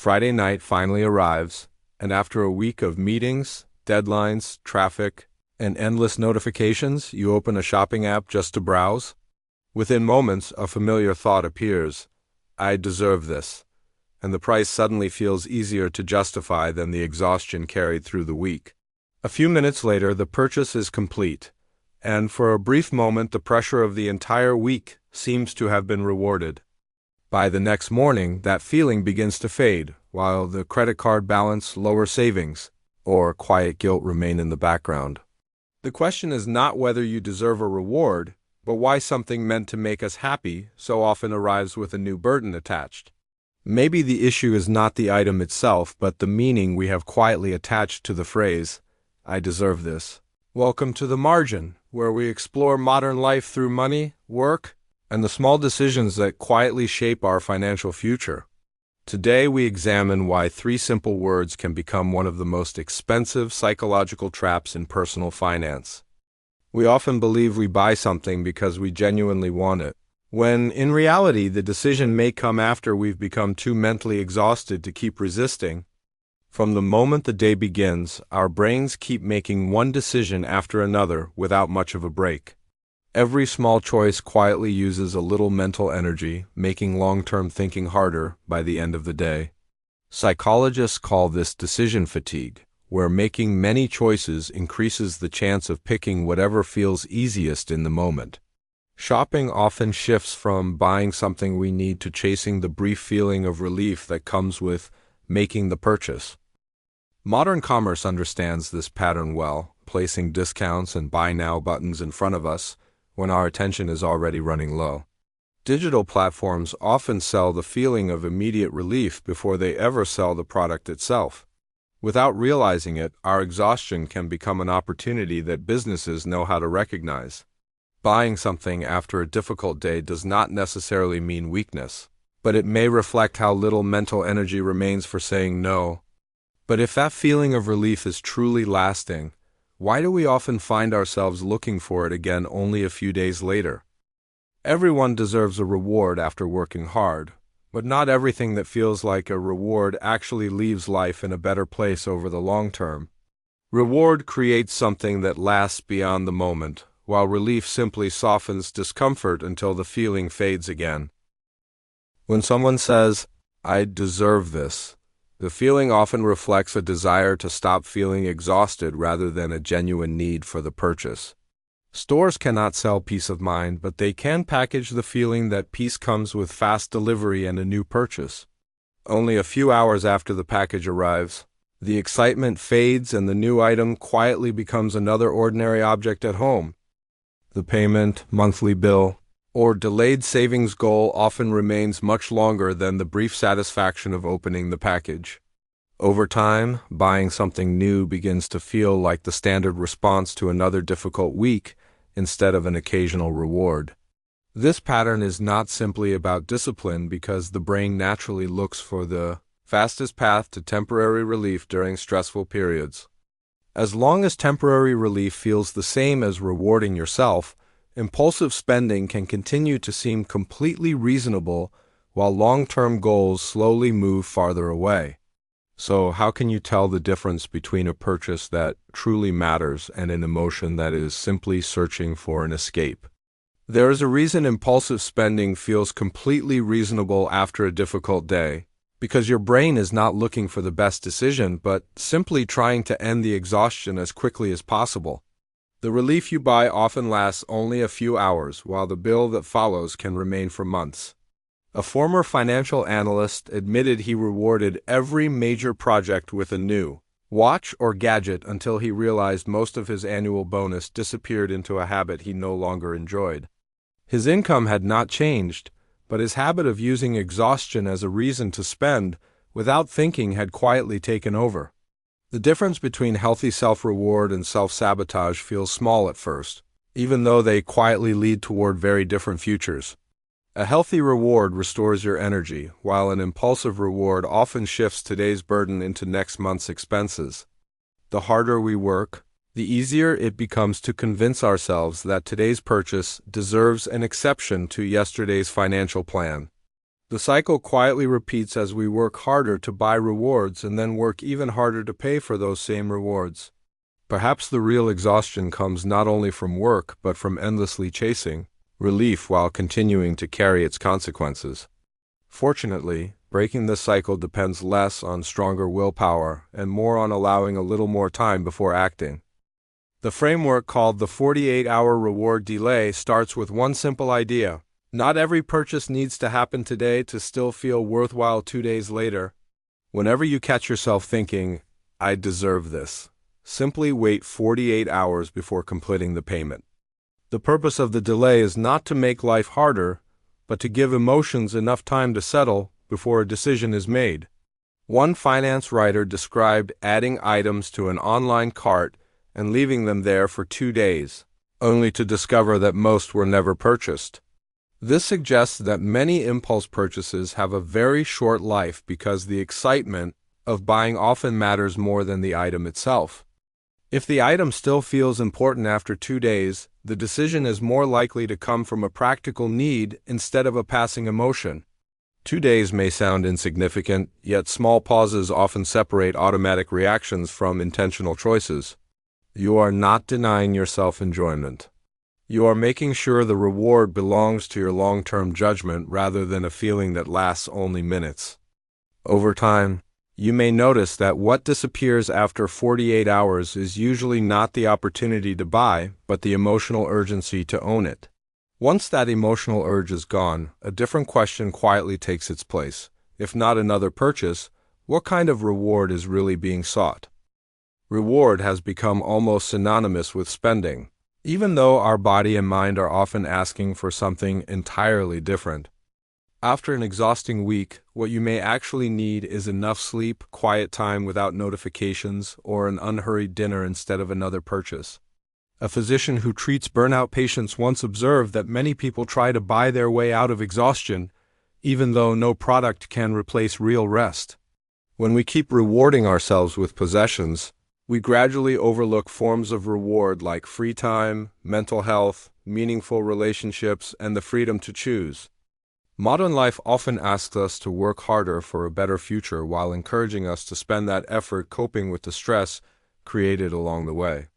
Friday night finally arrives, and after a week of meetings, deadlines, traffic, and endless notifications, you open a shopping app just to browse. Within moments, a familiar thought appears: I deserve this, and the price suddenly feels easier to justify than the exhaustion carried through the week. A few minutes later, the purchase is complete, and for a brief moment, the pressure of the entire week seems to have been rewarded. By the next morning, that feeling begins to fade, while the credit card balance, lower savings, or quiet guilt remain in the background. The question is not whether you deserve a reward, but why something meant to make us happy so often arrives with a new burden attached. Maybe the issue is not the item itself, but the meaning we have quietly attached to the phrase, I deserve this. Welcome to The Margin, where we explore modern life through money, work, and the small decisions that quietly shape our financial future. Today we examine why 3 simple words can become one of the most expensive psychological traps in personal finance. We often believe we buy something because we genuinely want it, when in reality the decision may come after we've become too mentally exhausted to keep resisting. From the moment the day begins, our brains keep making one decision after another without much of a break. Every small choice quietly uses a little mental energy, making long-term thinking harder by the end of the day. Psychologists call this decision fatigue, where making many choices increases the chance of picking whatever feels easiest in the moment. Shopping often shifts from buying something we need to chasing the brief feeling of relief that comes with making the purchase. Modern commerce understands this pattern well, placing discounts and buy now buttons in front of us when our attention is already running low. Digital platforms often sell the feeling of immediate relief before they ever sell the product itself. Without realizing it, our exhaustion can become an opportunity that businesses know how to recognize. Buying something after a difficult day does not necessarily mean weakness, but it may reflect how little mental energy remains for saying no. But if that feeling of relief is truly lasting, why do we often find ourselves looking for it again only a few days later? Everyone deserves a reward after working hard, but not everything that feels like a reward actually leaves life in a better place over the long term. Reward creates something that lasts beyond the moment, while relief simply softens discomfort until the feeling fades again. When someone says, I deserve this, the feeling often reflects a desire to stop feeling exhausted rather than a genuine need for the purchase. Stores cannot sell peace of mind, but they can package the feeling that peace comes with fast delivery and a new purchase. Only a few hours after the package arrives, the excitement fades and the new item quietly becomes another ordinary object at home. The payment, monthly bill, or delayed savings goal often remains much longer than the brief satisfaction of opening the package. Over time, buying something new begins to feel like the standard response to another difficult week instead of an occasional reward. This pattern is not simply about discipline because the brain naturally looks for the fastest path to temporary relief during stressful periods. As long as temporary relief feels the same as rewarding yourself, impulsive spending can continue to seem completely reasonable while long-term goals slowly move farther away. So how can you tell the difference between a purchase that truly matters and an emotion that is simply searching for an escape? There is a reason impulsive spending feels completely reasonable after a difficult day, because your brain is not looking for the best decision, but simply trying to end the exhaustion as quickly as possible. The relief you buy often lasts only a few hours, while the bill that follows can remain for months. A former financial analyst admitted he rewarded every major project with a new watch or gadget until he realized most of his annual bonus disappeared into a habit he no longer enjoyed. His income had not changed, but his habit of using exhaustion as a reason to spend without thinking had quietly taken over. The difference between healthy self-reward and self-sabotage feels small at first, even though they quietly lead toward very different futures. A healthy reward restores your energy, while an impulsive reward often shifts today's burden into next month's expenses. The harder we work, the easier it becomes to convince ourselves that today's purchase deserves an exception to yesterday's financial plan. The cycle quietly repeats as we work harder to buy rewards and then work even harder to pay for those same rewards. Perhaps the real exhaustion comes not only from work but from endlessly chasing relief while continuing to carry its consequences. Fortunately, breaking this cycle depends less on stronger willpower and more on allowing a little more time before acting. The framework called the 48-hour reward delay starts with one simple idea. Not every purchase needs to happen today to still feel worthwhile 2 days later. Whenever you catch yourself thinking, "I deserve this," simply wait 48 hours before completing the payment. The purpose of the delay is not to make life harder, but to give emotions enough time to settle before a decision is made. One finance writer described adding items to an online cart and leaving them there for 2 days, only to discover that most were never purchased. This suggests that many impulse purchases have a very short life because the excitement of buying often matters more than the item itself. If the item still feels important after 2 days, the decision is more likely to come from a practical need instead of a passing emotion. 2 days may sound insignificant, yet small pauses often separate automatic reactions from intentional choices. You are not denying yourself enjoyment. You are making sure the reward belongs to your long-term judgment rather than a feeling that lasts only minutes. Over time, you may notice that what disappears after 48 hours is usually not the opportunity to buy, but the emotional urgency to own it. Once that emotional urge is gone, a different question quietly takes its place. If not another purchase, what kind of reward is really being sought? Reward has become almost synonymous with spending, even though our body and mind are often asking for something entirely different. After an exhausting week, what you may actually need is enough sleep, quiet time without notifications, or an unhurried dinner instead of another purchase. A physician who treats burnout patients once observed that many people try to buy their way out of exhaustion, even though no product can replace real rest. When we keep rewarding ourselves with possessions, we gradually overlook forms of reward like free time, mental health, meaningful relationships, and the freedom to choose. Modern life often asks us to work harder for a better future while encouraging us to spend that effort coping with the stress created along the way.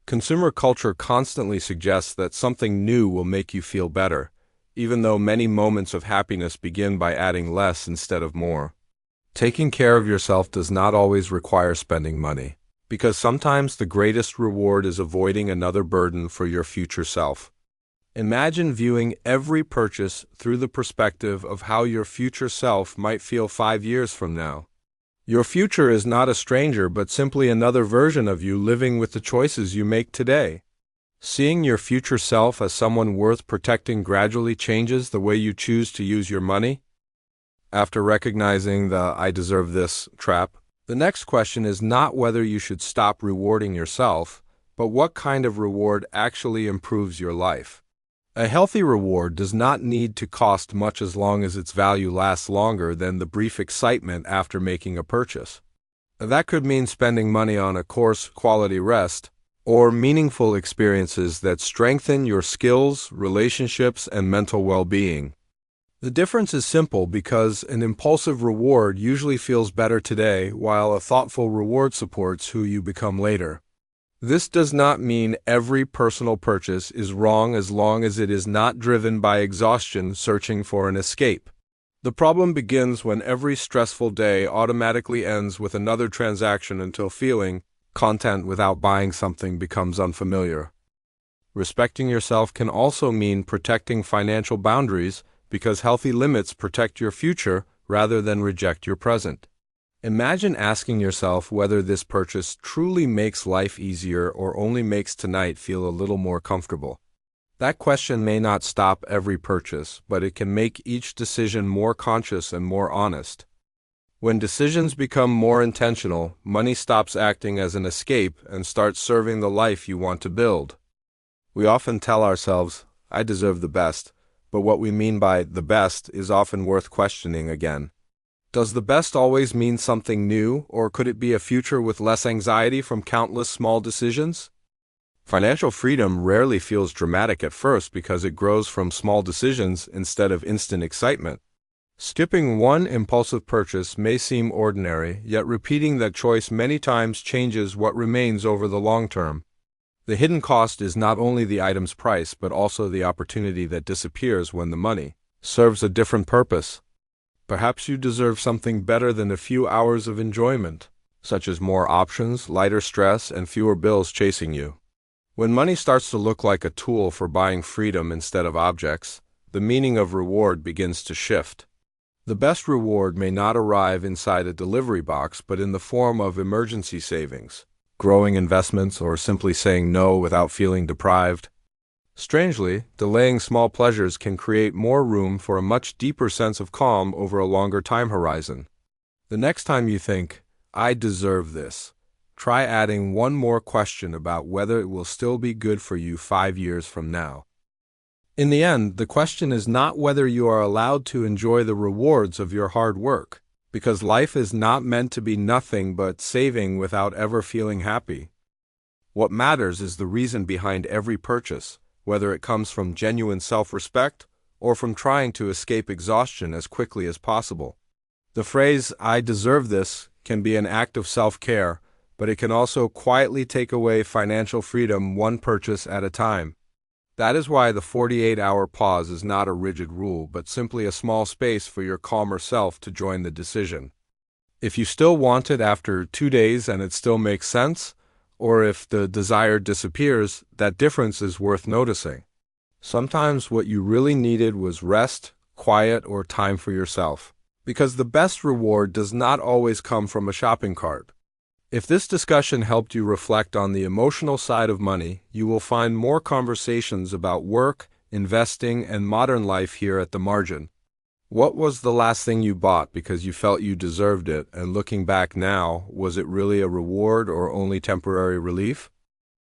Consumer culture constantly suggests that something new will make you feel better, even though many moments of happiness begin by adding less instead of more. Taking care of yourself does not always require spending money, because sometimes the greatest reward is avoiding another burden for your future self. Imagine viewing every purchase through the perspective of how your future self might feel 5 years from now. Your future is not a stranger but simply another version of you living with the choices you make today. Seeing your future self as someone worth protecting gradually changes the way you choose to use your money. After recognizing the "I deserve this" trap, the next question is not whether you should stop rewarding yourself, but what kind of reward actually improves your life. A healthy reward does not need to cost much as long as its value lasts longer than the brief excitement after making a purchase. That could mean spending money on a course, quality rest, or meaningful experiences that strengthen your skills, relationships, and mental well-being. The difference is simple because an impulsive reward usually feels better today, while a thoughtful reward supports who you become later. This does not mean every personal purchase is wrong as long as it is not driven by exhaustion searching for an escape. The problem begins when every stressful day automatically ends with another transaction until feeling content without buying something becomes unfamiliar. Respecting yourself can also mean protecting financial boundaries because healthy limits protect your future rather than reject your present. Imagine asking yourself whether this purchase truly makes life easier or only makes tonight feel a little more comfortable. That question may not stop every purchase, but it can make each decision more conscious and more honest. When decisions become more intentional, money stops acting as an escape and starts serving the life you want to build. We often tell ourselves, "I deserve the best," but what we mean by the best is often worth questioning again. Does the best always mean something new, or could it be a future with less anxiety from countless small decisions? Financial freedom rarely feels dramatic at first because it grows from small decisions instead of instant excitement. Skipping one impulsive purchase may seem ordinary, yet repeating that choice many times changes what remains over the long term. The hidden cost is not only the item's price, but also the opportunity that disappears when the money serves a different purpose. Perhaps you deserve something better than a few hours of enjoyment, such as more options, lighter stress, and fewer bills chasing you. When money starts to look like a tool for buying freedom instead of objects, the meaning of reward begins to shift. The best reward may not arrive inside a delivery box, but in the form of emergency savings, growing investments, or simply saying no without feeling deprived. Strangely, delaying small pleasures can create more room for a much deeper sense of calm over a longer time horizon. The next time you think, "I deserve this," try adding one more question about whether it will still be good for you 5 years from now. In the end, the question is not whether you are allowed to enjoy the rewards of your hard work, because life is not meant to be nothing but saving without ever feeling happy. What matters is the reason behind every purchase, whether it comes from genuine self-respect or from trying to escape exhaustion as quickly as possible. The phrase, "I deserve this," can be an act of self-care, but it can also quietly take away financial freedom one purchase at a time. That is why the 48-hour pause is not a rigid rule, but simply a small space for your calmer self to join the decision. If you still want it after 2 days and it still makes sense, or if the desire disappears, that difference is worth noticing. Sometimes what you really needed was rest, quiet, or time for yourself, because the best reward does not always come from a shopping cart. If this discussion helped you reflect on the emotional side of money, you will find more conversations about work, investing, and modern life here at the margin. What was the last thing you bought because you felt you deserved it, and looking back now, was it really a reward or only temporary relief?